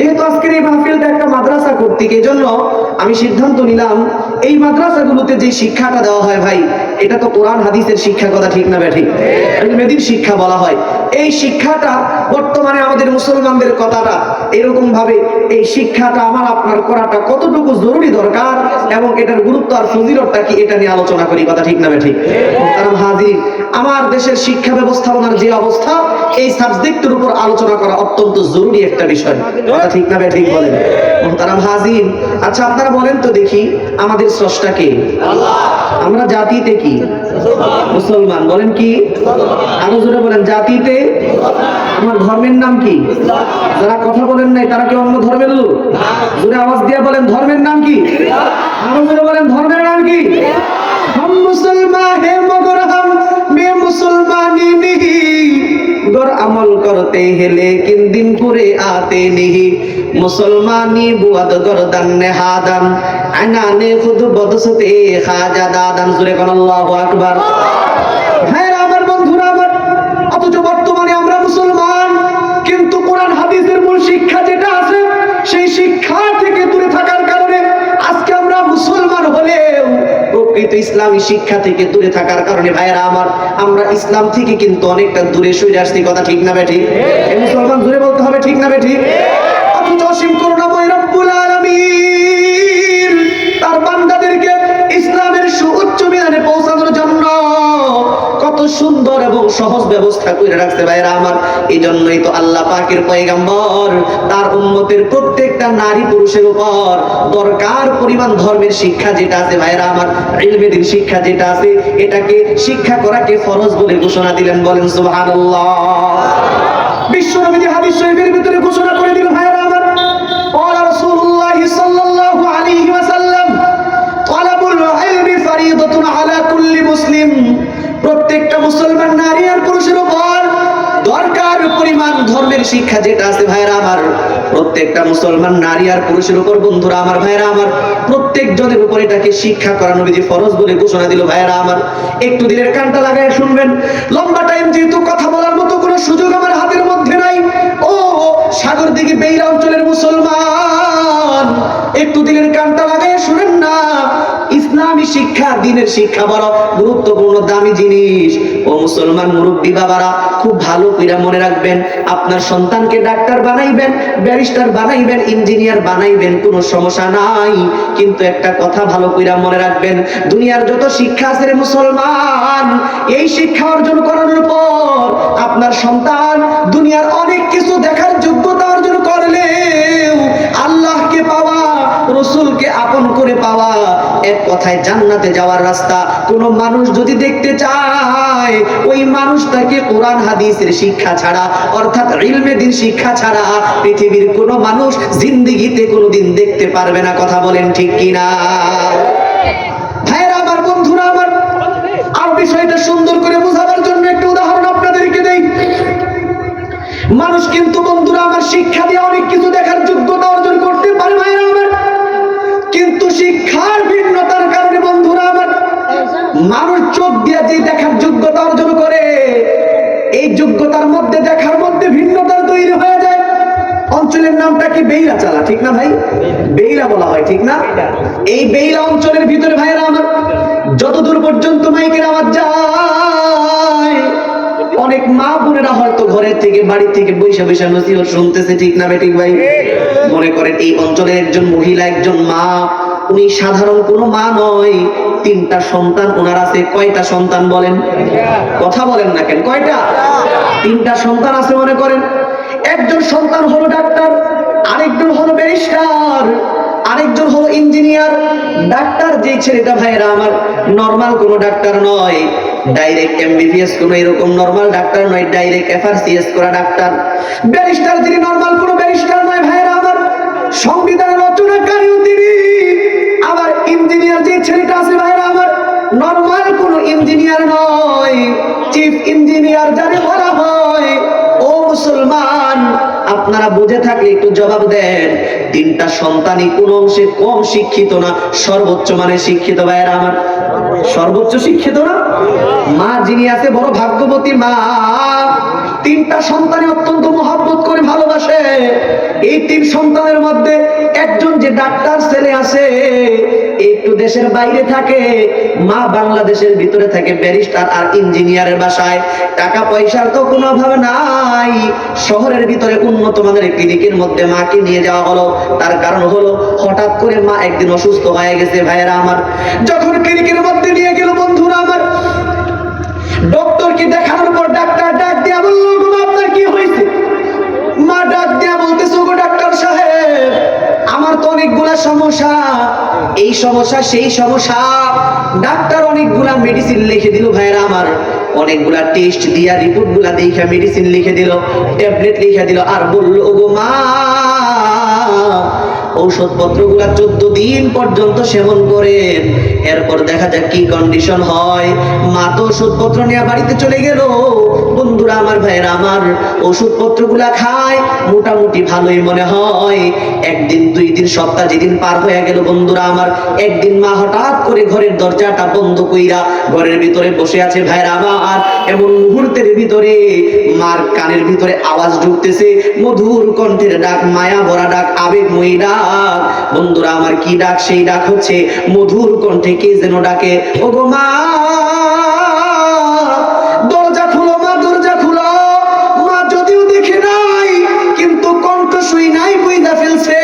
যেহেতু আজকের এই মাহফিলটা একটা মাদ্রাসা কর্তৃক, এই জন্য আমি সিদ্ধান্ত নিলাম এই মাদ্রাসাগুলোতে যে শিক্ষাটা দেওয়া হয় ভাই, এটা তো কোরআন হাদিসের শিক্ষা, কথা ঠিক না ঠিক? মেদিন শিক্ষা বলা হয়। এই শিক্ষাটা বর্তমানে আমাদের মুসলমানদের কথাটা এরকম ভাবে, এই শিক্ষাটা আমার আপনার করাটা কতটুকু জরুরি দরকার এবং এটার গুরুত্ব আর ফজিলতটা কি, এটা নিয়ে আলোচনা করি, কথা ঠিক না ঠিক? কারণ হাজির, আমার দেশের শিক্ষা ব্যবস্থাপনার যে অবস্থা, এই সাবজেক্টের উপর আলোচনা করা অত্যন্ত জরুরি একটা বিষয়, কথা ঠিক না ঠিক বলেন? মুহতারাম হাজির, আচ্ছা আপনারা বলেন তো দেখি, আমাদের স্রষ্টা কে? আল্লাহ। আমরা জাতিতে কি? মুসলমান। বলেন কি? আরো জোরে বলেন, জাতিতে? আমার ধর্মের নাম কি? যারা কথা বলেন নাই তারা কি অন্য ধর্মের লোক? জোরে আওয়াজ দিয়ে বলেন, ধর্মের নাম কি? আরো জোরে বলেন, ধর্মের নাম কি? हम मुसलमान है मगर हम बेमुसलमानी नहीं, गर अमल करते हैं लेकिन दिन पूरे आते नहीं, मुसलमानी बुआद गर्दन ने हादन आना ने खुद बदसते खाजा दादन। सुरे कोन अल्लाहु আকবার। হ্যাঁ আমার বন্ধুরা আমার, অথচ বর্তমানে আমরা মুসলমান, কিন্তু কোরআন হাদিসের মূল শিক্ষা যেটা আছে সেই শিক্ষা থেকে দূরে থাকার কারণে আজকে আমরা মুসলমান হলেও প্রকৃত ইসলামী শিক্ষা থেকে দূরে থাকার কারণে ভাইয়েরা আমার, আমরা ইসলাম থেকে কিন্তু অনেকটা দূরে সরে আসছি, কথা ঠিক না ঠিক? এই মুসলমান জুড়ে বলতে হবে, ঠিক না ঠিক? অথচ অসীম করুণাময় রব্বুল আলামিন তার বান্দাদেরকে ইসলামের সুউচ্চ মিনারে পৌঁছানোর জন্য কত সুন্দর এবং সহজ ব্যবস্থা করে রাখছে ভাইয়েরা আমার। এই জন্যই তো আল্লাহ পাকের পয়গম্বর তার উম্মতের প্রত্যেকটা নারী পুরুষের উপর দরকার পরিমাণ ধর্মের শিক্ষা যেটা আছে ভাইয়েরা আমার, ইলমে দ্বীন শিক্ষা যেটা আছে, এটাকে শিক্ষা করাকে ফরজ বলে ঘোষণা দিলেন। বলেন সুবহানাল্লাহ। বিশ্বনবী হাদিস শরীফের ভিতরে ঘোষণা করে দিলেন ভাইয়েরা আমার, ক্বালা রাসূলুল্লাহ সাল্লাল্লাহু আলাইহি ওয়াসাল্লাম তালাবুল ইলমি ফরিদাতুন আলা কুল্লি মুসলিম, প্রত্যেকটা মুসলমান নারী আর পুরুষের উপর দরকার পরিমাণ ধর্মের শিক্ষা যেটা আছে ভাইরা আমার, প্রত্যেকটা মুসলমান নারী আর পুরুষের উপর, বন্ধুরা আমার ভাইরা আমার, প্রত্যেক জনের উপর এটাকে শিক্ষা করা নবীজি ফরজ বলে ঘোষণা দিল ভাইরা আমার। একটু দিলের কানটা লাগায় শুনবেন, লম্বা টাইম যেহেতু কথা বলার মতো কোনো সুযোগ আমার হাতের মধ্যে নাই, ও সাগর দিকে বেইরা অঞ্চলের মুসলমান, একটু দিলের কানটা লাগায় শুনেন না। ইসলামী শিক্ষা, দ্বীনের শিক্ষা বড় গুরুত্বপূর্ণ দামি জিনিস। ও মুসলমান মুরব্বী বাবারা, খুব ভালো করে মনে রাখবেন, আপনার সন্তানকে ডাক্তার বানাইবেন, ব্যারিস্টার বানাইবেন, ইঞ্জিনিয়ার বানাইবেন, কোনো সমস্যা নাই, কিন্তু একটা কথা ভালো করে মনে রাখবেন, দুনিয়ার যত শিক্ষা আছে রে মুসলমান, এই শিক্ষা অর্জন করার পর আপনার সন্তান দুনিয়ার অনেক কিছু দেখার যোগ্যতা অর্জন করলেও আল্লাহকে পাওয়া, রাসূলকে আপন করে পাওয়া, এক কথায় জান্নাতে যাওয়ার রাস্তা কোন মানুষ যদি দেখতে চায়, ওই মানুষটাকে কোরআন হাদিসের শিক্ষা ছাড়া, অর্থাৎ ইলমে দ্বীন শিক্ষা ছাড়া পৃথিবীর কোন মানুষ জিন্দেগিতে কোনোদিন দেখতে পারবে না। কথা বলেন ঠিক কিনা? ভাইরা আমার, বন্ধুরা আমার, আর বিষয়টা সুন্দর করে বোঝাবার জন্য একটা উদাহরণ আপনাদেরকে দেই। মানুষ কিন্তু বন্ধুরা আমার শিক্ষা দিয়ে অনেক কিছু দেখার যোগ্যতা অর্জন করতে পারে ভাইরা আমার, কিন্তু শিক্ষার ভিন্নতার কারণে বন্ধুরা আমার, মানুষ চোখ দিয়ে যে দেখার যোগ্যতা অর্জন করে, এই যোগ্যতার মধ্যে দেখার মধ্যে ভিন্নতার তৈরি হয়ে যায়। অঞ্চলের নামটা কি বেইলা চালা, ঠিক না ভাই? বেইলা বলা হয়, ঠিক না? এই বেইলা অঞ্চলের ভিতরে ভাইরা আমার, যতদূর পর্যন্ত মাইকের আওয়াজ যায়, অনেক মা বোনেরা হয়তো ঘরের থেকে, বাড়ি থেকে বৈশা বৈশা নসিহত শুনতেছে, ঠিক না ঠিক ভাই? মনে করেন এই অঞ্চলের একজন মহিলা, একজন মা, উনি সাধারণ কোনো মা নয়, 3টা সন্তান ওনার আছে। কয়টা সন্তান বলেন? কথা বলেন না কেন? কয়টা? 3টা সন্তান আছে। মনে করেন একজন সন্তান হলো ডাক্তার, আরেকজন হলো ব্যারিস্টার, আরেকজন হলো ইঞ্জিনিয়ার। ডাক্তার যে ছেলেটা ভাইরা আমার, নরমাল কোনো ডাক্তার নয়, ডাইরেক্ট এমবিবিএস কোন এরকম নরমাল ডাক্তার নয়, ডাইরেক্ট এফআরসিএস করা ডাক্তার। ব্যারিস্টার যিনি, নরমাল কোনো ব্যারিস্টার নয় ভাইরা আমার, সংবিধান রচনাকারীও তিনি। আবার ইঞ্জিনিয়ার যে ছেলেটা আছে ভাইরা আমার, নরমাল কোনো ইঞ্জিনিয়ার নয়, চিফ ইঞ্জিনিয়ার যারে বলা হয়। ও মুসলমান, আপনারা বুঝে থাকলে একটু জবাব দেন, 3টা সন্তানই কোন অংশে কম শিক্ষিত না, সর্বোচ্চ মানে শিক্ষিত ভাইরা আমার? সর্বোচ্চ শিক্ষিত না? মা যিনি আছে বড় ভাগ্যবতী মা, তিনটা সন্তানই অত্যন্ত মহব্বত করে ভালোবাসে। এই তিন সন্তানের মধ্যে একজন যে ডাক্তার ছেলে আছে একটু দেশের বাইরে থাকে, মা বাংলাদেশের ভিতরে থাকে ব্যারিস্টার আর ইঞ্জিনিয়ারের বাসায়। টাকা পয়সার তো কোনো অভাব নাই, শহরের ভিতরে উন্নত মানের ক্লিনিকের মধ্যে মাকে নিয়ে যাওয়া হলো। তার কারণ হলো হঠাৎ করে মা একদিন অসুস্থ হয়ে গেছে। ভাইয়েরা আমার, যখন ক্লিনিকের মধ্যে নিয়ে গেল বন্ধুরা আমার, ডক্টরকে দেখানোর পর ডাক্তার ডাক দিয়া বলল, আপনার কি হয়েছে? মা ডাক দিয়া বলতেছে, গো ডাক্তার সাহেব, আমার তো অনেকগুলা সমস্যা, এই সমস্যা সেই সমস্যা। ডাক্তার অনেকগুলা মেডিসিন লিখে দিল। ভাইরা আমার, অনেকগুলা টেস্ট দিয়া রিপোর্ট গুলা দেখে মেডিসিন লিখে দিল, ট্যাবলেট লিখে দিল, আর বলল, ওগো মা, ঔষধপত্র গুলা 14 দিন পর্যন্ত সেবন করেন, এরপর দেখা যাক কি কন্ডিশন হয়। মা তো ওষুধপত্র নিয়ে বাড়িতে চলে গেল। বন্ধুরা আমার, ভাইরা আমার, ওষুধপত্র গুলা খায়, মোটামুটি ভালোই মনে হয়। একদিন, 2 দিন, সপ্তাহ যেদিন পার হয়ে গেল বন্ধুরা আমার, একদিন মা হঠাৎ করে ঘরের দরজাটা বন্ধ কইরা ঘরের ভিতরে বসে আছে। ভাইরা আমার, এমন মুহূর্তের ভিতরে মার কানের ভিতরে আওয়াজ ঢুকতেছে, মধুর কণ্ঠের ডাক, মায়া ভরা ডাক, আবেগময়ী ডাক। বন্ধুরা আমার, কি ডাক? সেই ডাক হচ্ছে মধুর কণ্ঠে কে যেন ডাকে, ওগো মা, দরজা খুলো মা, দরজা খুলো। মা যদিও দেখে নাই, কিন্তু কণ্ঠ শুই নাই, বুঝা ফেলছে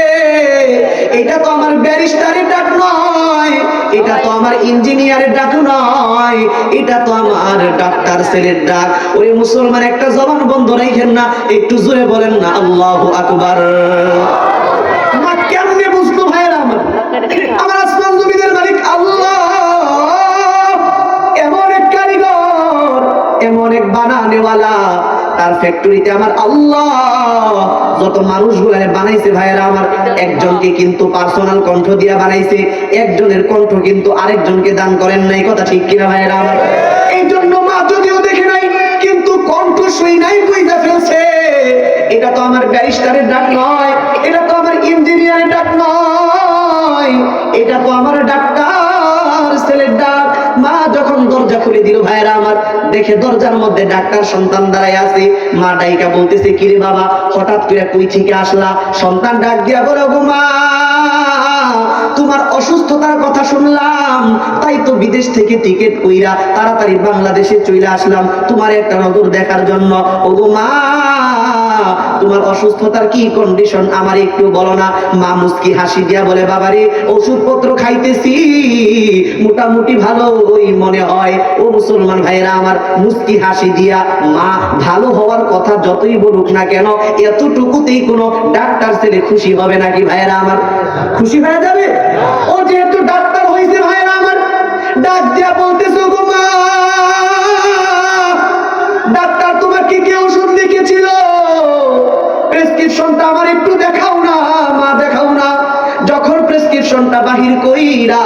এটা তো আমার ব্যারিস্টারের ডাক নয়, এটা তো আমার ইঞ্জিনিয়ারের ডাক নয়, এটা তো আমার ডাক্তার ছেলের ডাক। ওই মুসলমান, একটা জবান বন্ধ রাখেন না, একটু জোরে বলেন না আল্লাহু আকবার। মা কেমনে বুঝলো? ভাইয়েরা আমার, আমার আসমান জমিনের মালিক আল্লাহ এমন এক কারিগর, এমন এক বানানেওয়ালা, তার ফ্যাক্টরিতে আমার আল্লাহ যত মানুষগুলো বানাইছে ভাইয়েরা আমার, একজনকে কিন্তু পার্সোনাল কণ্ঠ দিয়া বানাইছে, একজনের কণ্ঠ কিন্তু আরেকজনকে দান করেন নাই। কথা ঠিক কিনা ভাইয়েরা আমার? এই জন্য মা যদিও দেখে নাই, কিন্তু কণ্ঠ শুই নাই, বুঝা ফেলছে এটা তো আমার ব্যারিস্টারের ডাক নয়, এটা তো আমার ইঞ্জিনিয়ারের ডাক নয়, এটা তো আমার ডাক্তার ছেলের ডাক। মা যখন দরজা খুলে দিল ভাইরা আমার, দেখে দরজার মধ্যে ডাক্তার সন্তান দাঁড়ায় আছে। মা ডাইকা বলতেছে, কিরে বাবা, হঠাৎ করে কই থেকে আসলা? সন্তান ডাক দিয়া বলে, গো মা, তোমার অসুস্থতার কথা শুনলাম, তাই তো বিদেশ থেকে টিকিট কইরা তাড়াতাড়ি বাংলাদেশে চলে আসলাম তোমার একটা নজর দেখার জন্য। ওগো মা, তোমার অসুস্থতার কি কন্ডিশন আমার একটু বলো না। মা মুস্কি হাসি দিয়া বলে, বাবারে, ওষুধপত্র খাইতেছি, মোটামুটি ভালোই মনে হয়। ও মুসলমান ভাইরা আমার, মুস্কি হাসি দিয়া মা ভালো হওয়ার কথা যতই বলুক না কেন, এতটুকুতেই কোনো ডাক্তার ছেলে খুশি হবে নাকি ভাইরা আমার? খুশি হয়ে যাবে? ও যেহেতু ডাক্তার হয়েছে ভাইরা আমার, ডাক দিয়া বলতেছে, গো মা, ডাক্তার তোমাকে কি ওষুধ লিখেছিল? প্রেসক্রিপশনটা আমার একটু দেখাও না মা, দেখাও না। যখন প্রেসক্রিপশনটা বাহির কইরা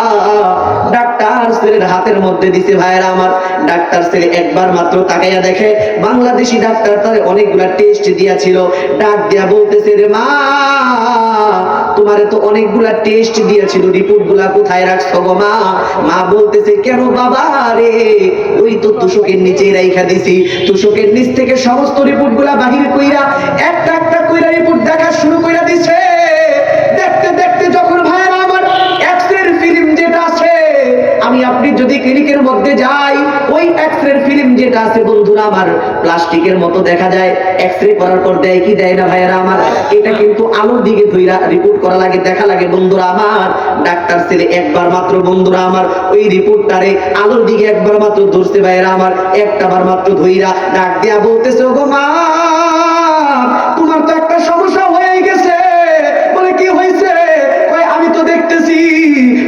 ডাক্তার ছেলের হাতের মধ্যে দিছে ভাইরা আমার, ডাক্তার ছেলে একবার মাত্র তাকাইয়া দেখে বাংলাদেশি ডাক্তার তারে অনেকগুলা টেস্ট দিয়েছিল। ডাক দিয়া বলতেছে, রে মা, তোমারে তো অনেকগুলা টেস্ট দিয়েছিল, রিপোর্ট গুলা কোথায় রাখছো গো মা? মা বলতেছে, কেন বাবা রে, ওই তো তুষকের নিচে রাইখা দিছি। তুষকের নিচ থেকে সমস্ত রিপোর্ট গুলা বাহির কইরা একটা একটা কইরা রিপোর্ট দেখা শুরু কইরা দিছে। দেখতে দেখতে যখন ভাইরা আমার এক্স-রে ফিল্ম যেটা আছে, আমি আপনি যদি ক্লিনিকের মধ্যে যাই, ওই এক্স-রে ফিল্ম যেটা আছে বন্ধুরা আমার, প্লাস্টিকের মতো দেখা যায়। এক্স-রে করার পর দেয় কি দেয় না ভাইরা আমার, এটা কিন্তু আলোর দিকে ধইরা রিপোর্ট করা লাগে, দেখা লাগে বন্ধুরা আমার। ডাক্তার ছেলে একবার মাত্র বন্ধুরা আমার ওই রিপোর্টটারে আলোর দিকে একবার মাত্র ধরছে ভাইরা আমার, একটাবার মাত্র ধইরা ডাক দিয়া বলতেছে, ওগো মা, তোমার তো একটা সমস্যা হয়ে গেছে। বলে, কি হয়েছে? আমি তো দেখতেছি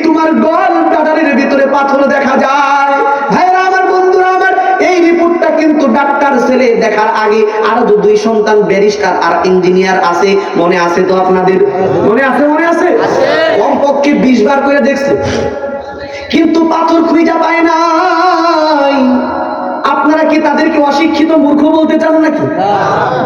তোমার গল ব্লাডারের ভিতরে পাথর দেখা যায়। ভাইরা আমার, বন্ধুরা আমার, এই রিপোর্টটা কিন্তু ডাক্তার ছেলে দেখার আগে আরো 2 সন্তান ব্যারিস্টার আর ইঞ্জিনিয়ার আছে, মনে আছে তো আপনাদের? মনে আছে? মনে আছে? কমপক্ষে 20 বার করে দেখছে, কিন্তু পাথর খুঁজে পায় নাই। আপনারা কি তাদেরকে অশিক্ষিত মূর্খ বলতে চান নাকি?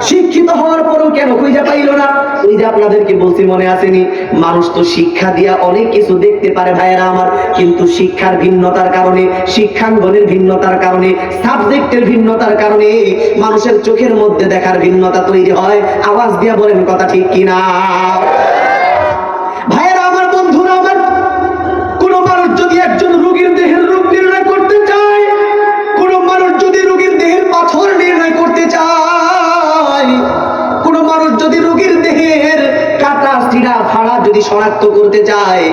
শিক্ষিত হওয়ার পরেও কেন খুঁজে পাইল না? ওই যে আপনাদেরকে বলছি, মনে আসেনি? মানুষ তো শিক্ষা দিয়া অনেক কিছু দেখতে পারে ভাইয়েরা আমার, কিন্তু শিক্ষার ভিন্নতার কারণে, শিক্ষাঙ্গনের ভিন্নতার কারণে, সাবজেক্টের ভিন্নতার কারণে মানুষের চোখের মধ্যে দেখার ভিন্নতা তৈরি হয়। আওয়াজ দিয়া বলেন কথা ঠিক কিনা? ভাইয়েরা আমার, বন্ধুরা আমার, কোন মানুষ যদি একজন রোগীর দেহের রোগ নির্ণয় করতে চায়, কোন মানুষ যদি রোগীর দেহের পাথর নির্ণয় করতে চায়, কোন মানুষ যদি রোগীর দেহের কাটা চিড়া ফাড়া যদি শনাক্ত করতে চায়,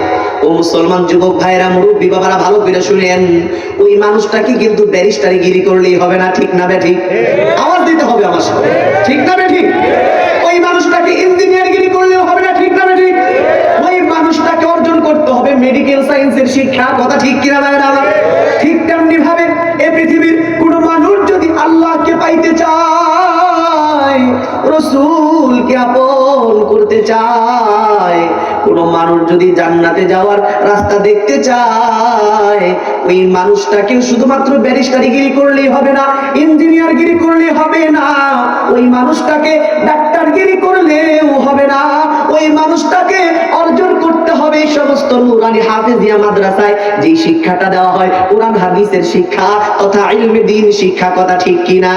ও মুসলমান যুবক ভাইরা, মুরব্বী বাবারা, ভালো করে শুনেন, ওই মানুষটাকে কিন্তু ব্যারিস্টারি গিরি করলেই হবে না, ঠিক না বেঠিক? আওয়াজ দিতে হবে আমার সাথে, ঠিক না বেঠিক? ওই মানুষটাকে ইঞ্জিনিয়ার গিরি করলেও হবে না, ঠিক না বেঠিক? ওই মানুষটাকে অর্জন করতে হবে মেডিকেল সায়েন্সের শিক্ষা, কথা ঠিক কিনা ভাইরা? ঠিক তেমনি ভাবে এই পৃথিবীর কোন মানুষ যদি আল্লাহকে পাইতে চায়, রাসূলকে আপন করতে চায়, কোন মানুষ যদি জান্নাতে যাওয়ার রাস্তা দেখতে চায়, ওই মানুষটাকে শুধুমাত্র ব্যারিস্টারিগিরি করলেই হবে না, ইঞ্জিনিয়ারগিরি করলেই হবে না, ওই মানুষটাকে ডাক্তারগিরি করলেও হবে না, ওই মানুষটাকে অর্জন করতে হবে এই সমস্ত নুরানি হাফেজিয়া মাদ্রাসায় যে শিক্ষাটা দেওয়া হয়, কোরআন হাদিসের শিক্ষা তথা ইলমে দ্বীন শিক্ষা, কথা ঠিক কিনা?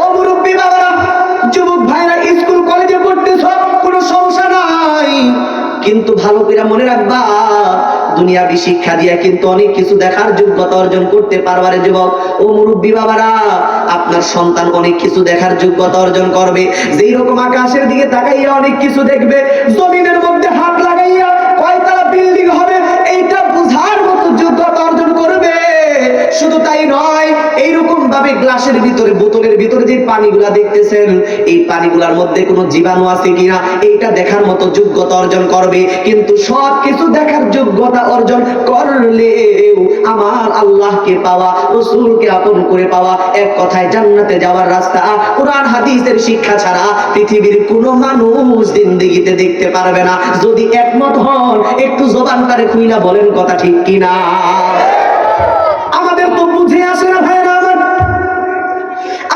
ও মুরব্বী বাবারা, যুবক ভাইরা, স্কুল কলেজে পড়তেছ, কোনো সমস্যা নাই, কিন্তু ভালো করে মনে রাখবা, দুনিয়াবি শিক্ষা দিয়ে কিন্তু অনেক কিছু দেখার যোগ্যতা অর্জন করতে পারবারে যুবক। ও মুরব্বী বাবারা, আপনার সন্তান অনেক কিছু দেখার যোগ্যতা অর্জন করবে, যেই রকম আকাশের দিকে তাকাইয়া অনেক কিছু দেখবে, জমিনের মধ্যে হাত লাগাইয়া কয়তলা বিল্ডিং হবে এইটা বুঝার মতো যোগ্যতা অর্জন করবে। শুধু তাই নয়, এইরকম ভাবে গ্লাসের ভিতরে, বোতলের ভিতরে যে পানিগুলা দেখতেছেন, এই পানিগুলার মধ্যে কোনো জীবাণু আছে কিনা এইটা দেখার মতো যোগ্যতা অর্জন করবে। কিন্তু সব কিছু দেখার যোগ্যতা অর্জন করলেও আমার আল্লাহকে পাওয়া, রাসূলকে আপন করে পাওয়া, এক কথায় জান্নাতে যাওয়ার রাস্তা কোরআন হাদিসের শিক্ষা ছাড়া পৃথিবীর কোনো মানুষ জিন্দেগিতে দেখতে পারবে না। যদি একমত হন, একটু জবানটারে খুইলা বলেন কথা ঠিক কিনা? আমাদের তো বুঝে আসে না ভাইরা আমার।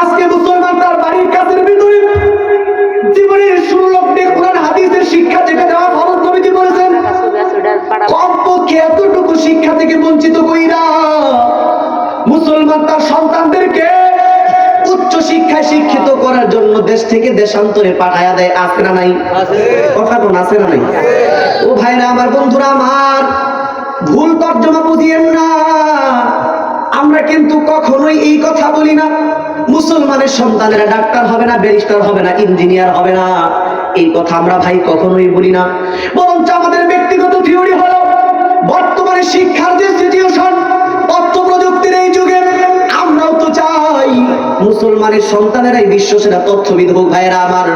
আজকে মুসলমান তার বাড়ির কাছের ভিতরে জীবনের সুলগ্নে কোরআন হাদিসের শিক্ষা যেটা দেওয়া ফরজ নবীজি বলেছেন, কমপক্ষে এতটুকু শিক্ষা থেকে বঞ্চিত কইরা মুসলমান তার সন্তানদেরকে উচ্চ শিক্ষায় শিক্ষিত করার জন্য দেশ থেকে দেশান্তরে পাঠায়া দেয়। আছে না নাই? কথা কোন আছে না নাই? ও ভাইরা আমার, বন্ধুরা আমার, ভুল তর্জমা বুঝিয়েন না। আমরা কিন্তু কখনোই এই কথা বলি না মুসলমানের সন্তানেরা ডাক্তার হবে না, ব্যারিস্টার হবে না, ইঞ্জিনিয়ার হবে না, এই কথা আমরা ভাই কখনোই বলি না। বরঞ্চ আমাদের ব্যক্তিগত থিওরি হলো, বর্তমানে শিক্ষার যে সিচুয়েশন, তথ্য প্রযুক্তির এই যুগে আমরাও তো চাই মুসলমানের সন্তানেরাই বিশ্ব সেরা তথ্যবিদ হোক। ভাইরা আমার,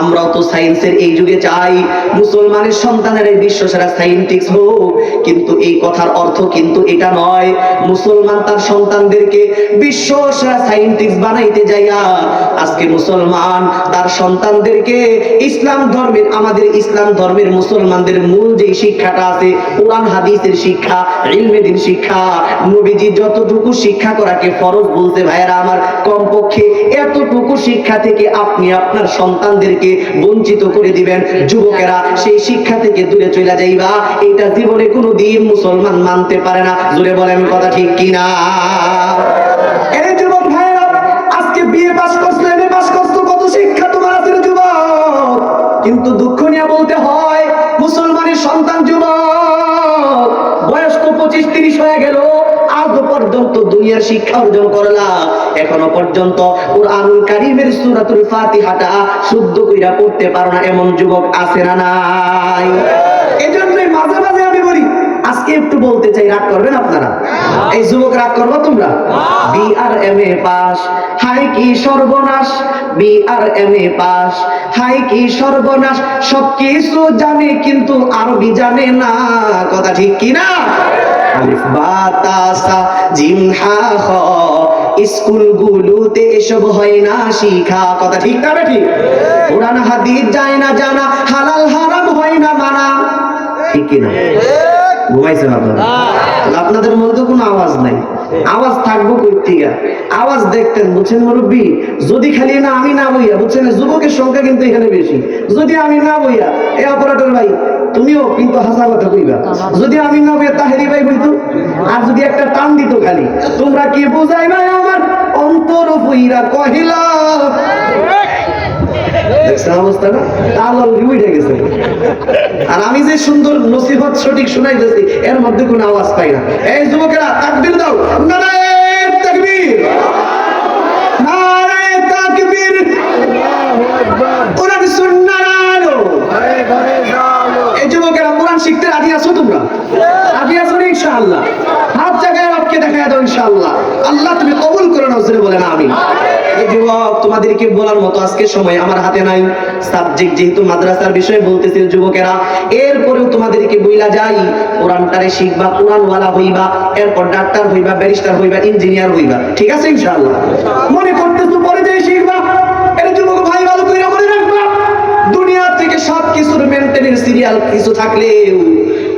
আমরাও তো সায়েন্সের এই যুগে চাই মুসলমানের সন্তানেরাই বিশ্ব সেরা সায়েন্টিস্ট হোক। কিন্তু এই কথার অর্থ কিন্তু এটা নয় মুসলমান তার সন্তানদেরকে বিশ্ব সেরা সায়েন্টিস্ট বানাইতে যাইয়া আজকে মুসলমান তার সন্তানদেরকে ইসলাম ধর্মের, আমাদের ইসলাম ধর্মের মুসলমানদের মূল যে শিক্ষাটা আছে কোরআন হাদিসের শিক্ষা, ইলমে দ্বীন শিক্ষা, নবীজি যতটুকু শিক্ষা করাকে ফরজ বলতে ভাইয়েরা আমার, কমপক্ষে এতটুকু শিক্ষা থেকে আপনি আপনার সন্তানদেরকে বঞ্চিত করে দিবেন। যুবকেরা সেই শিক্ষা থেকে দূরে চলে যাইবা, এটা জীবনে কোনো দিন মুসলমান মানতে পারে না। জোরে বলেন কথা ঠিক কিনা? এই যুবক ভাইয়েরা, আজকে বিএ পাস করছো, এমএ পাস করছো, কত শিক্ষা তোমার আছে যুবক, কিন্তু দুঃখ নিয়ে বলতে হয় মুসলমানের সন্তান যুবক বয়স তো 25-30 হয়ে গেল, আজও পর্যন্ত দুনিয়ার শিক্ষা অর্জন করলা, এখনো পর্যন্ত কুরআনুল কারীমের সূরাতুল ফাতিহাটা শুদ্ধ কইরা পড়তে পারো না, এমন যুবক আছে না নাই? এজন্যই মাঝে মাঝে আমি বলি, আজকে একটু বলতে চাই, রাগ করবেন আপনারা? এই যুবক রাগ করবো তোমরা? বিআরএমএ পাস, হাই কি সর্বনাশ, বিআরএমএ পাস, হাই কি সর্বনাশ, সবকিছু জানে কিন্তু আরবি জানে না, কথা ঠিক কিনা? আলিফ বা তা সা জিম হা খ, স্কুলগুলোতে এসব হয় না শিখা, কথা ঠিক না বেঠিক? কোরআন হাদিস যায় না জানা, হালাল হারাম হয় না মানা, ঠিক কিনা? ঘুমাইছেন আপনারা? আপনাদের মধ্যে কোনো আওয়াজ নাই, আওয়াজ থাকবো কই থেকে? আওয়াজ দেখতেন, বুঝছেন মুরব্বী? যদি খালি না আমি না বইয়া, বুঝছেন, যুবকের সংখ্যা কিন্তু এখানে বেশি। যদি আমি না বইয়া, এই অপারেটর ভাই তুমিও কিন্তু হাসা কথা কইবা, যদি আমি না বইয়া তাহেরি ভাই বইতো, আর যদি একটা টান দিত খালি, তোমরা কি বুঝাইবা আমার অন্তর বইরা কহিলা। অবস্থাটা উঠে গেছে। আর আমি যে সুন্দর নসিহত সঠিক শোনাইতেছি, এর মধ্যে কোনো আওয়াজ পাই না। এই যুবকেরা তাকবীর দাও, নারায়ে তাকবীর, নারায়ে তাকবীর, কোরআন সুন্নাহর আলো। এই যুবকেরা কোরআন শিখতে রাজি আছো? তোমরা রাজি আছো ইনশাআল্লাহ? হাত জায়গায় রবকে দেখায় দাও ইনশাআল্লাহ। আল্লাহ তুমি কবুল করে নাও, জোরে বলেন আমিন। যুবক, তোমাদেরকে বলার মতো আজকে সময় আমার হাতে নাই। সাবজেক্ট যেহেতু মাদ্রাসার বিষয়ে বলতেছে যুবকেরা, এরপরেও তোমাদেরকে বইলা যাই, কোরআনটারে শিখবা, কোরআনওয়ালা হইবা, এরপর ডাক্তার হইবা, ব্যারিস্টার হইবা, ইঞ্জিনিয়ার হইবা, ঠিক আছে ইনশাআল্লাহ? মনে করতেছো পরে যাই শিখবা, এটা যুবক ভাই ভালো করে মনে রাখবা। দুনিয়া থেকে সব কিছুর মেইনটেইনের সিরিয়াল কিছু থাকলেও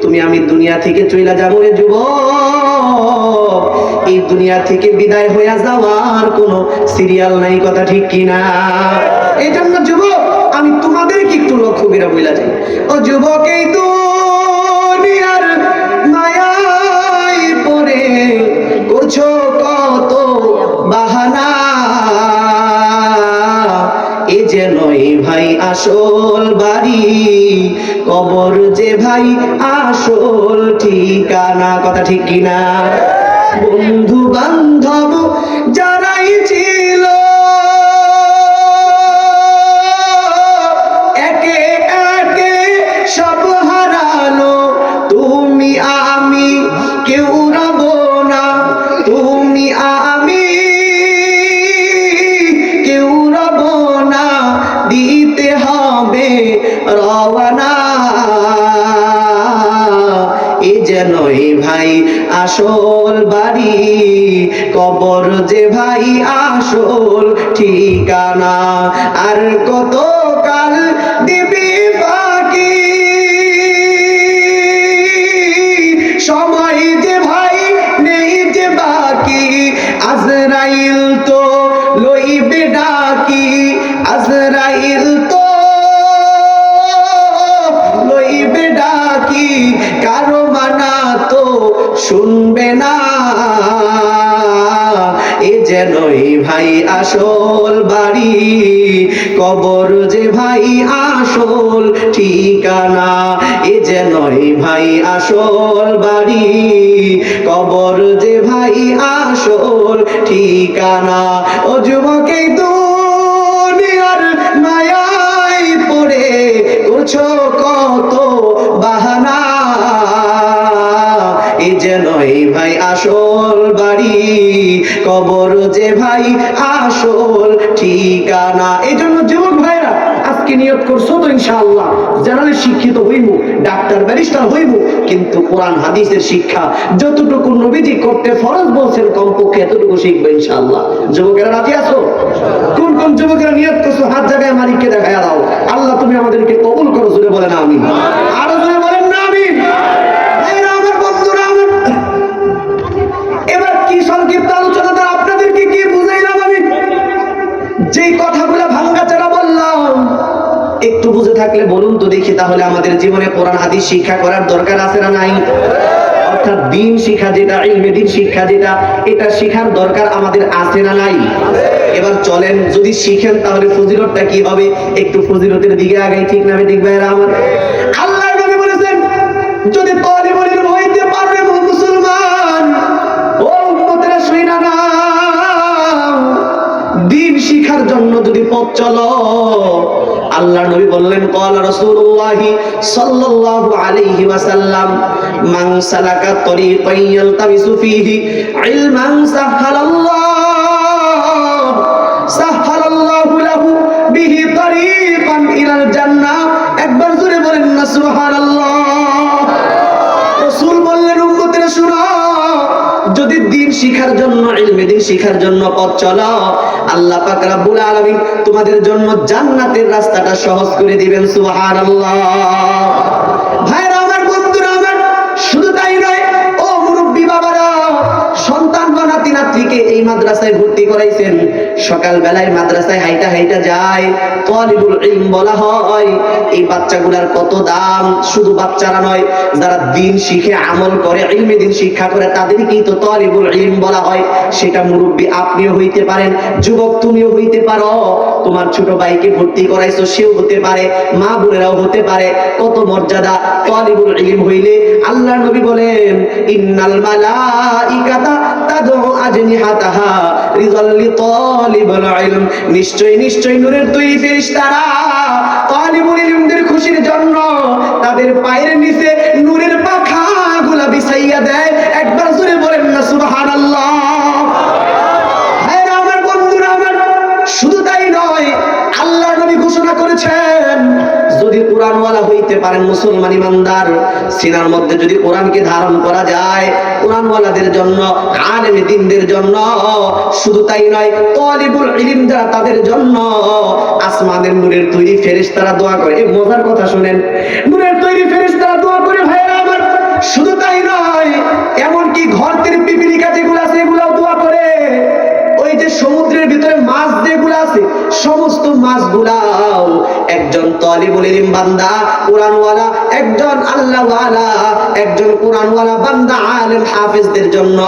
তুমি আমি দুনিয়া থেকে চলে যাবো রে যুবক। এই দুনিয়া থেকে বিদায় হয়ে যাওয়ার কোনো সিরিয়াল নাই, কথা ঠিক কিনা? এই জন্য যুবক, আমি তোমাদেরকে একটু লক্ষ্য করে বইলা যাই, ও যুবক, এই দুনিয়ার মায়ায় পড়ে করছো কত বাহানা, এ যে নয় ভাই আসল বাড়ি, কবর যে ভাই আসল ঠিকানা, কথা ঠিক কিনা? বন্ধু বান্ধব যারাই ছিল একে একে সব হারালো, তুমি আমি কেউ রব না, তুমি আমি কেউ রব না, দিতে হবে রওনা, এ যেন ভাই আসল বাড়ি, কবর যে ভাই আসল ঠিকানা, আর কত কাল দিবি বাকি, সময় যে ভাই নেই যে বাকি, আজরাইল তো লইবে ডাকি, আজরাইল তো লইবে ডাকি, কারো মানা তো শুনবে না, এ যেন ভাই আসল বাড়ি, কবর যে ভাই আসল ঠিকানা, এ যেন ভাই আসল বাড়ি, কবর যে ভাই আসল ঠিকানা। ও যুবক, এই দুনিয়ার মায়ায় পড়ে করছো কত বাহানা, এ যেন ভাই আসল বাড়ি, কবর যে ভাই আসল ঠিকানা। এই জন্য যুবক ভাইরা, আজকে নিয়ত করছো তো ইনশাআল্লাহ জেনারেল শিক্ষিত হইব, ডাক্তার ব্যারিস্টার হইব, কিন্তু কোরআন হাদিসের শিক্ষা যতটুকু নবীজি করতে ফরজ বলছেন কমপক্ষে এতটুকু শিখবে ইনশাআল্লাহ। যুবকেরা রাজি আছো? কোন কোন যুবকেরা নিয়ত করছো হাত জায়গায় মালিককে দেখায় দাও। আল্লাহ তুমি আমাদেরকে কবুল করো, জোরে বলেন আমিন। আরো জোরে বলেন না আমিন। আমার বন্ধুরা, এবার কি সংক্ষিপ্ত আলোচনা দ্বারা আপনাদেরকে কি বুঝাইলাম আমি? যেই কথাগুলো ভাঙ্গাচোরা বললাম, একটু বুঝে থাকলে বলুন তো দেখি, তাহলে আমাদের জীবনে কোরআন হাদিস শিক্ষা করার দরকার আছে না নাই? অর্থাৎ দিন শিক্ষা যেটা, ইলমে দিন শিক্ষা যেটা, এটা শিখার দরকার আমাদের আছে না নাই? এবার চলেন, যদি শিখেন তাহলে ফজিলতটা কি হবে, একটু ফজিলতের দিকে আগাই, ঠিক না ঠিক ভাইরা আমার? আল্লাহ নবী বলেছেন, যদি তালিবুল ইলম হইতে পারবে মুসলমান, ও উম্মতেরা শুইনা নাও, দিন শিখার জন্য যদি পথ চলো, আল্লাহ নবী বললেন, ক্বালা রাসূলুল্লাহ সাল্লাল্লাহু আলাইহি ওয়াসাল্লাম, মান সালাকা তরিকান ইয়ালতামিসু ফীহি ইলমান সাহহালাল্লাহু লাহু বিহি তরিকান ইলাল জান্নাহ। একবার জোরে বলেন না সুবহানাল্লাহ। রাসূল বললেন, উম্মতেরা শুনো, যদি দিন শিখার জন্য, ইলমে দিন শিখার জন্য পথ চলো, আল্লাহ পাক রব্বুল আলামিন তোমাদের জন্য জান্নাতের রাস্তাটা সহজ করে দিবেন, সুবহানাল্লাহ। ভাইরা আমার, বন্ধুরা আমার, শুধু তাই নয়, ও মুরব্বি মাদ্রাসায় ভর্তি করাইছেন, সকাল বেলায় মাদ্রাসায় হাইটা হাইটা যায়, তালিবুল ইলম বলা হয়। এই বাচ্চাগুলার কত দাম! শুধু বাচ্চারা নয়, যারা দিন শিখে আমল করে, ইলমে দিন শিক্ষা করে, তাদেরকেই তো তালিবুল ইলম বলা হয়। সেটা মুরব্বী আপনিও হইতে পারেন, যুবক তুমিও হইতে পারো, তোমার ছোট ভাইকে ভর্তি করাইছো, সেও হতে পারে, মা বোনেরাও হতে পারে। কত মর্যাদা তালিবুল ইলম হইলে! আল্লাহর নবী বলেন, ইন্নাল মালাইকাতা তাদউ আজনিহাতাহা রিযাল লিতালিবিল ইলম, নিশ্চয় নিশ্চয় নূরের তৈরি ফেরেশতারা তালিবুল ইলমদের খুশির জন্য তাদের পায়ের নিচে নূরের পাখাগুলা বিছাইয়া দেয়। একবার জোরে বলেন না সুবহানাল্লাহ। ভাইরা আমার, বন্ধুরা আমার, শুধু তাই নয়, আল্লাহর নবী ঘোষণা করেছেন, যদি কোরআনওয়ালা হইতে পারেন মুসলমান ইমানদার, সিনার মধ্যে যদি কোরআনকে ধারণ করা যায়, কোরআনওয়ালাদের জন্য, আলেমে দ্বীনদের জন্য, শুধু তাই নয়, তালিবুল ইলম যারা তাদের জন্য আসমানের নূরের তৈরি ফেরেশতারা দোয়া করে। এই মজার কথা শুনেন, নূরের তৈরি ফেরেশতারা দোয়া করে। ভাইরা আমার, শুধু তাই নয়, এমনকি ঘরতের পিপিলিকা যেগুলো আছে এগুলাও দোয়া করে। ওই যে সমুদ্রের ভিতরে মাছ যেগুলো আছে, সমস্ত মাছগুলাও একজন তালিবুল ইলম বান্দা, কোরআনওয়ালা, একজন আল্লাহওয়ালা, একজন কোরআনওয়ালা বান্দা, আলেম হাফেজদের জন্য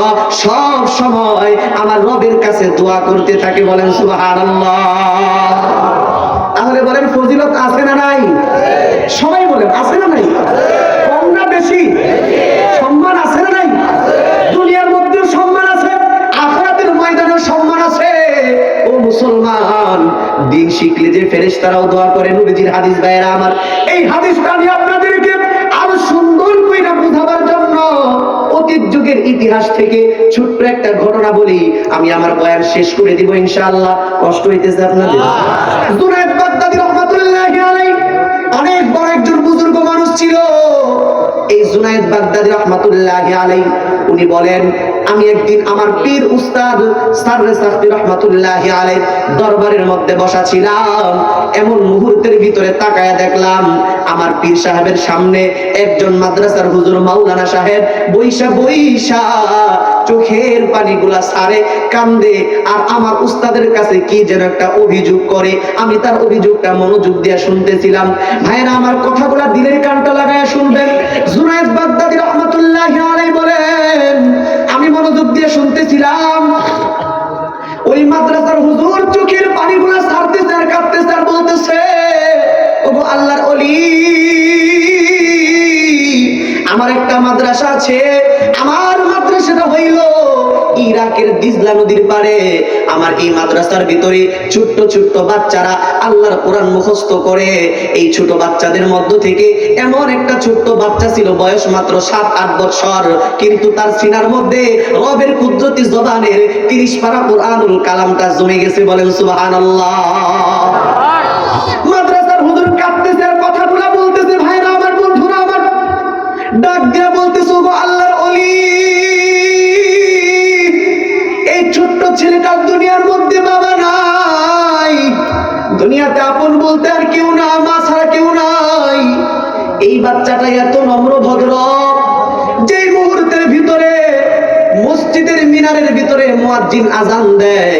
সব সময় আমার রবের কাছে দোয়া করতে থাকে। বলেন সুবহানাল্লাহ। তাহলে বলেন, ফজিলত আছে না নাই? সবাই বলেন, আছে না নাই? কম না বেশি? সম্মান আছে না নাই? দুনিয়ার মধ্যেও সম্মান আছে, আখিরাতের ময়দানেও সম্মান আছে। ও মুসলমান, দিন শিখলে যে ফেরেশতারাও দোয়া করে, নবীজির হাদিস। ভাইরা আমার, এই হাদিসটা আমি আপনাদেরকে আরো সুন্দর কইরা বুঝাবার জন্য অতীত যুগের ইতিহাস থেকে ছোট্ট একটা ঘটনা বলি, আমি আমার বয়ান শেষ করে দিব ইনশাআল্লাহ। কষ্ট হইতেছে আপনাদের? জুনায়েদ বাগদাদী রাহমাতুল্লাহি আলাইহি অনেক বড় একজন বুজুর্গ মানুষ ছিল। এই জুনায়েদ বাগদাদী রাহমাতুল্লাহি আলাইহি উনি বলেন, আমি একদিন আমার পীর উস্তাদ সাররে সাখতি রাহমাতুল্লাহি আলাইহি দরবারের মধ্যে বসা ছিলাম। এমন মুহূর্তের ভিতরে তাকায়া দেখলাম আমার পীর সাহেবের সামনে একজন মাদ্রাসার হুজুর মাওলানা সাহেব বইসা বইসা চোখের পানিগুলা সারে কান্দে, আর আমার উস্তাদের কাছে কি যেন একটা অভিযোগ করে। আমি তার অভিযোগটা মনোযোগ দিয়ে শুনতেছিলাম। ভাইরা আমার, কথাগুলা দিলের কানটা লাগায়া শুনবেন। জুনায়েদ বাগদাদী রাহমাতুল্লাহি আলাইহি বলেন, আমি মনোযোগ দিয়ে শুনতেছিলাম। ওই মাদ্রাসার হুজুর চোখের পানিগুলা ছাড়তেছে আর কাঁদতেছে আর বলতেছে, ওগো আল্লাহর ওলি, আমার একটা মাদ্রাসা আছে, আমার মাদ্রাসাটা হইল ইরাকের দিজলা নদীর পারে। আমার এই মাদ্রাসার ভিতরে ছোট্ট ছোট্ট বাচ্চারা আল্লাহর কোরআন মুখস্থ করে। এই ছোট বাচ্চাদের মধ্য থেকে এমন একটা ছোট্ট বাচ্চা ছিল, বয়স মাত্র 7-8 বছর, কিন্তু তার সিনার মধ্যে রবের কুদরতি জবানের 30 পারা কোরআনুল কালামটা জমে গেছে। বলেন সুবহানাল্লাহ। মাদ্রাসার হুজুর কাঁদতেছে আর কথাগুলা বলতেছে। ভাইরা আমার, বন্ধুরা আমার, ডাক দিয়া বলতেছে, ওগো আল্লাহর ওলি, এই ছোট্ট ছেলেটার দুনিয়ার মধ্যে বাবা নাই, দুনিয়াতে আপন বলতে আর কেউ না, মা ছাড়া কেউ নাই। এই বাচ্চাটা এত নম্র ভদ্র, যেই মুহূর্তের ভিতরে মসজিদের মিনারের ভিতরে মুয়াজ্জিন আজান দেয়,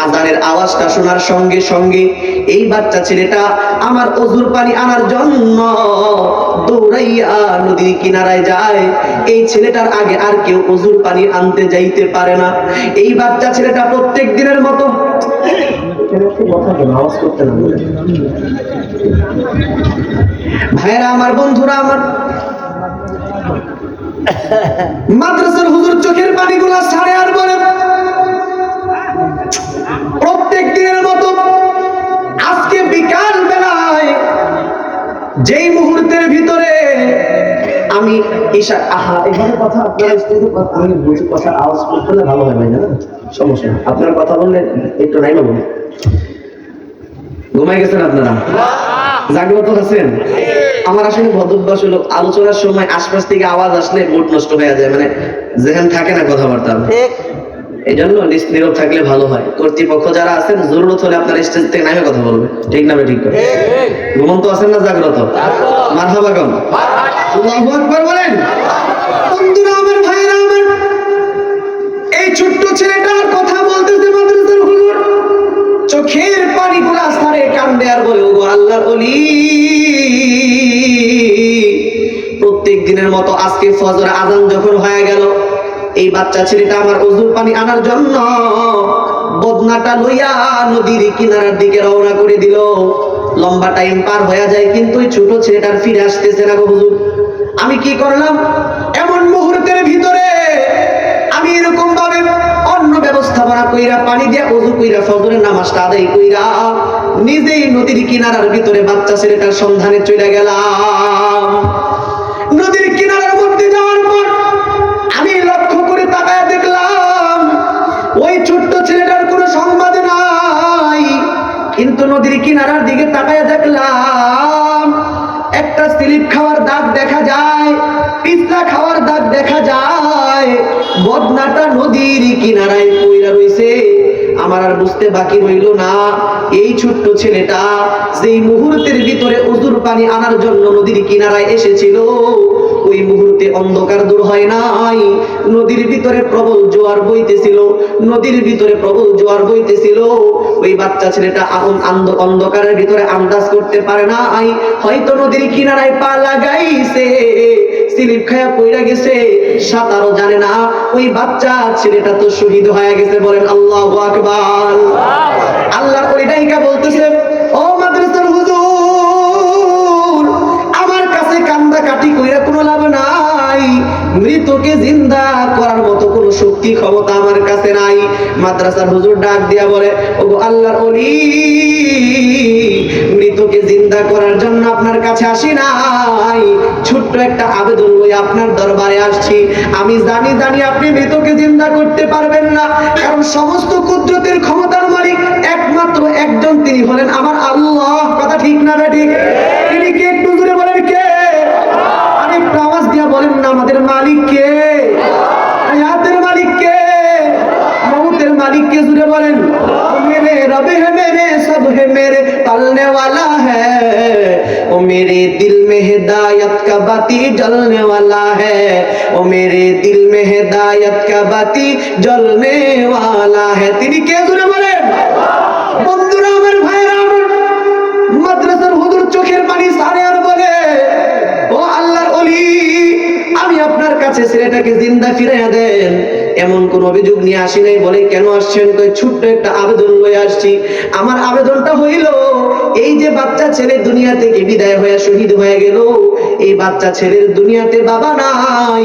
আজানের আওয়াজটা শোনার সঙ্গে সঙ্গে এই বাচ্চা ছেলেটা আমার ওযুর পানি আনার জন্য দৌড়াইয়া নদীর কিনারায় যায়। এই ছেলেটার আগে আর কেউ ওযুর পানি আনতে যাইতে পারে না। এই বাচ্চা ছেলেটা প্রত্যেক দিনের মতো ভাইরা আমার, বন্ধুরা আমার, মাদ্রাসার হুজুর চোখের পানিগুলা ছাড়ে আর বলে, প্রত্যেক দিনের মতো আজকে বিকাল বেলায় যেই মুহূর্তের ভিতরে আমি ঈশা, আহা এখানে কথা আপনারা স্টেজে কথা, আমি বলছি কথা আওয়াজ করলে ভালো হয় না, সমস্যা না। আপনার কথা বললে একটু নাই না বলে ঘুমাই গেছেন আপনারা, জাগ্রত আছেন? আমার আসলে ভদ্রবাস হলো, আলোচনার সময় আশপাশ থেকে আওয়াজ আসলে মুড নষ্ট হয়ে যায়, মানে যেখানে থাকে না কথাবার্তা। এই জন্য নীরব থাকলে ভালো হয়। কর্তৃপক্ষ যারা আছেন, জরুরত হলে আপনার স্টেজ থেকে নামে কথা বলবে, ঠিক না? ঠিক করে ঘুমন্ত আছেন না জাগ্রত? মারহাবা গান, আল্লাহু আকবার বলেন। বন্ধুরা আমার, ভাইরা আমার, এই ছোট্ট ছেলেটার কথা বলতেছে মাদ্রাসার হুজুর, চোখের পানিগুলা সারে কান্দে আর বলে, ওগো আল্লাহর ওলি, প্রত্যেক দিনের মতো আজকে ফজর আযান যখন হয়ে গেল, এই বাচ্চা ছেলেটা আমার ওযুর পানি আনার জন্য বদনাটা লইয়া নদীর কিনারার দিকে রওনা করে দিল। লম্বা টাইম পার হয়ে যায়, কিন্তু ওই ছোট ছেলেটার ফিরে আসতেছে না গো হুজুর। আমি কি করলাম? এমন মুহূর্তের ভিতরে আমি এরকম ভাবে অন্য ব্যবস্থাপনা কইরা পানি দিয়া ওযু কইরা ফজরের নামাজটা আদায় কইরা নিজেই নদীর কিনারার ভিতরে বাচ্চা ছেলেটার সন্ধানে চলে গেলাম। নদীর কিনারার মধ্যে যাওয়ার পর আমি লক্ষ্য করে তাকায় দেখলাম ওই ছোট্ট ছেলেটার কোনো সংবাদ নাই, কিন্তু নদীর কিনারার দিকে তাকায় দেখলাম একটা স্লিপ খাওয়ার দাগ দেখা যায়, পিছলা খাওয়ার দাগ দেখা যায়, বদনাটা নদীর কিনারায় পইরা রইছে। আমার আর বুঝতে বাকি রইল না, এই ছোট্ট ছেলেটা যেই মুহূর্তের ভিতরে ওযুর পানি আনার জন্য নদীর কিনারায় এসেছিল, ওই মুহূর্তে অন্ধকার দূর হয় নাই। নদীর ভিতরে প্রবল জোয়ার বইতেছিল, নদীর ভিতরে প্রবল জোয়ার বইতেছিল। ওই বাচ্চা ছেলেটা অন্ধকারের ভিতরে আন্দাজ করতে পারে নাই, হয়তো নদীর কিনারায় পা লাগাইছে, স্লিপ খায়া পইরা গেছে, সাঁতারও জানে না। ওই বাচ্চা ছেলেটা তো শহীদ হয়ে গেছে। বলেন আল্লাহু আকবার। আল্লাহর ওলি ডাইকা বলতেছে, ও মাদ্রাসার হুজুর, আমার কাছে কান্দা কাটি কইরা কোনো লাভ নাই, মৃতকে জিন্দা করার মতো কোনো শক্তি ক্ষমতা আমার কাছে নাই। মাদ্রাসার হুজুর ডাক দিয়া বলে, ওগো আল্লাহর ওলি, মৃতকে জিন্দা করার জন্য আপনার কাছে আসি নাই, ছোট্ট একটা আবেদন লই আপনার দরবারে আসছি। আমি জানি আপনি মৃতকে জিন্দা করতে পারবেন না, কারণ সমস্ত কুদরতের ক্ষমতার মালিক একমাত্র একজন, তিনি হলেন আমার আল্লাহ। কথা ঠিক না ঠিক? তিনি কে? একটু জোরে বলেন কে? আরেকটু আওয়াজ দিয়া বলেন না, আমাদের মালিক কে? হায়াতের মালিক কে? মউতের মালিক কে? জোরে বলেন। मेरे रब है, मेरे सब है, मेरे पालने वाला है, ओ मेरे दिल में हिदायत का बाती जलने वाला है, ओ मेरे दिल में हिदायत का बाती जलने वाला है। তিনি কে? জোরে বলেন। বন্ধুরা আমার, ভাইরা আমার, মাদ্রাসার হুজুর চোখের পানি সারে আর বলে, ও আল্লাহর ওলি, আমি আপনার কাছে ছেলেটাকে জিন্দা ফিরাইয়া দেন, এমন কোন অভিযোগ নিয়ে আসি নাই। বলে, কেন আসছেন? কই, ছোট্ট একটা আবেদন লয়ে আসছি। আমার আবেদনটা হইল, এই যে বাচ্চা ছেলে দুনিয়া থেকে বিদায় হয়ে শহীদ হয়ে গেল, এই বাচ্চা ছেলের দুনিয়াতে বাবা নাই,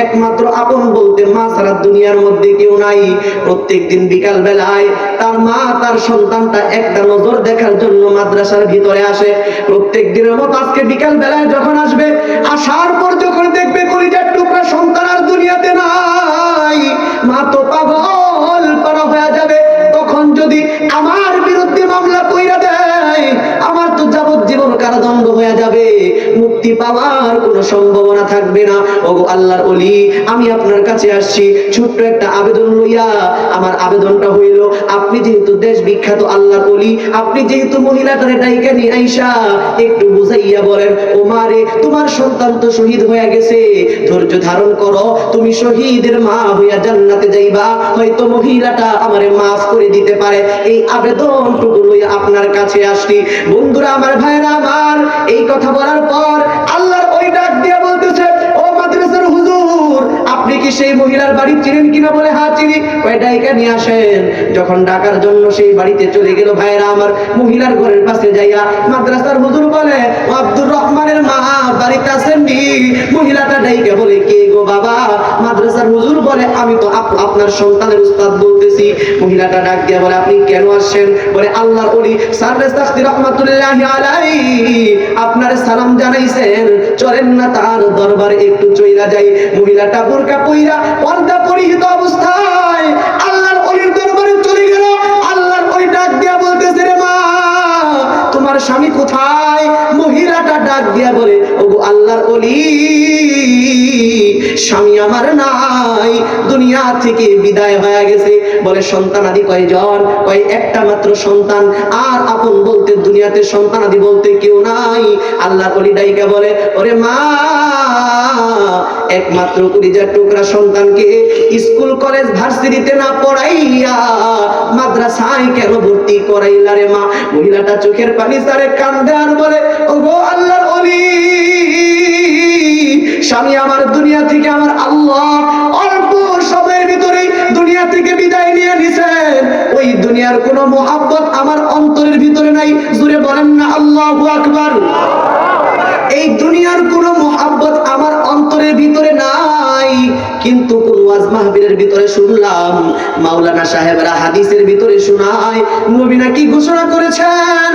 একমাত্র আপন বলতে মা ছাড়া দুনিয়ার মধ্যে কেউ নাই। প্রত্যেকদিন বিকাল বেলায় তার মা তার সন্তানটা একটা নজর দেখার জন্য মাদ্রাসার ভিতরে আসে। প্রত্যেক দিনের মতো আজকে বিকাল বেলায় যখন আসবে, আসার পর যখন দেখবে কলিজার টুকরা সন্তান আর দুনিয়াতে নাই, মা তো পাগল পারা হয়ে যাবে। তখন যদি আমার বিরুদ্ধে মামলা কইরা দেয়, আমার তো যাবজ্জীবন কারাদণ্ড হয়ে যাবে, মুক্তি পাওয়ার কোনো সম্ভাবনা থাকবে না। ওগো আল্লাহর ওলি, আমি আপনার কাছে আসছি ছোট্ট একটা আবেদন লইয়া। আমার আবেদনটা হইল, আপনি যেহেতু দেশ বিখ্যাত আল্লাহর ওলি, আপনি যেহেতু মহিলাটারে ডাইকা নিয়ে আইসা একটু বুঝাইয়া বলেন, ও মারে, তোমার সন্তান তো শহীদ হয়ে গেছে, ধৈর্য ধারণ করো, তুমি শহীদের মা হইয়া জান্নাতে যাইবা, হয়তো মহিলাটা আমারে মাফ করে দিতে পারে। এই আবেদনটুকু লইয়া আপনার কাছে আসছি। বন্ধুরা আমার, ভাইরা আমার, এই কথা বলার পর আল্লাহর ওই ডাক দিয়া বলতেছে, ও মাদ্রাসার হুজুর, আপনি কি সেই মহিলার বাড়ি চিনেন কিনা? বলে, হ্যাঁ চিনি। কয়, ডাইকা নিয়ে আসেন। যখন ডাকার জন্য সেই বাড়িতে চলে গেল, ভাইরা আমার, মহিলার ঘরের পাশে যাইয়া মাদ্রাসার হুজুর বলে, ও আব্দুর রহমানের মা বাড়িতে আসেননি? মহিলাটা ডাইকা বলে, কে গো বাবা? মাদ্রাসার হুজুর বলে, আমি তো আপনার সন্তানের উস্তাদ বলতেছি। মহিলাটা ডাক দিয়া বলে, আপনি কেন আসছেন? বলে, আল্লাহর ওলি সাররে সাখতি রহমাতুল্লাহি আলাইহি আপনার সালাম জানাইছেন, চলেন না তার দরবারে একটু চইলা যাই। মহিলাটা বোরকা পইরা পর্দা পরিহিত অবস্থায় আল্লাহর ওলির দরবারে চলে গেল। আল্লাহর ওলি ডাক দিয়া বলতেছে, রে মা, তোমার স্বামী কোথায়? মহিলাটা ডাক দিয়া বলে, ওগো আল্লাহর ওলি, স্বামী আমার নাই, দুনিয়া থেকে বিদায় হয়ে গেছে। বলে, সন্তান আদি কয়জন? কয়, একটা মাত্র সন্তান, আর আপন বলতে দুনিয়াতে সন্তান আদি বলতে কেউ নাই। আল্লাহর ওলি ডাইকা বলে, ওরে মা, একমাত্র কলিজার টুকরা সন্তানকে স্কুল কলেজ ভার্সিটিতে না পড়াইয়া মাদ্রাসায় কেন ভর্তি করাইলা রে মা? মহিলাটা চোখের পানি সারে কান্দে আর বলে, ওগো আল্লাহর ওলি, স্বামী আমার দুনিয়া থেকে, আমার আল্লাহ অল্প সময়ের ভিতরে দুনিয়া থেকে বিদায় নিয়ে নিছেন। ওই দুনিয়ার কোনো মোহাব্বত আমার অন্তরের ভিতরে নাই। জোরে বলেন না আল্লাহু আকবার। এই দুনিয়ার কোনো মোহাব্বত আমার অন্তরের ভিতরে নাই। কিন্তু কোন ওয়াজ মাহফিলের ভিতরে শুনলাম, মাওলানা সাহেবরা হাদিসের ভিতরে শোনায়, নবী নাকি ঘোষণা করেছেন,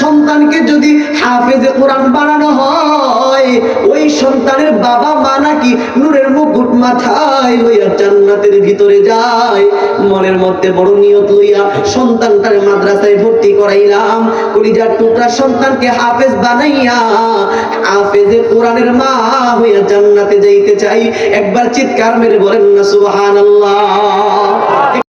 সন্তানকে যদি হাফেজে কোরআন বানানো হয়, ওই সন্তানের বাবা মা নাকি নূরের মুকুট মাথায় লইয়া জান্নাতের ভিতরে যায়। মনের মধ্যে বড় নিয়ত লইয়া সন্তানটার মাদ্রাসায় ভর্তি করাইলাম। কলিজার টুকরা সন্তানকে হাফেজ বানাইয়া হাফেজে কোরআনের মা হইয়া জান্নাতে যাইতে চাই। একবার চিৎকার মেরে বলেন না সুবহানাল্লাহ।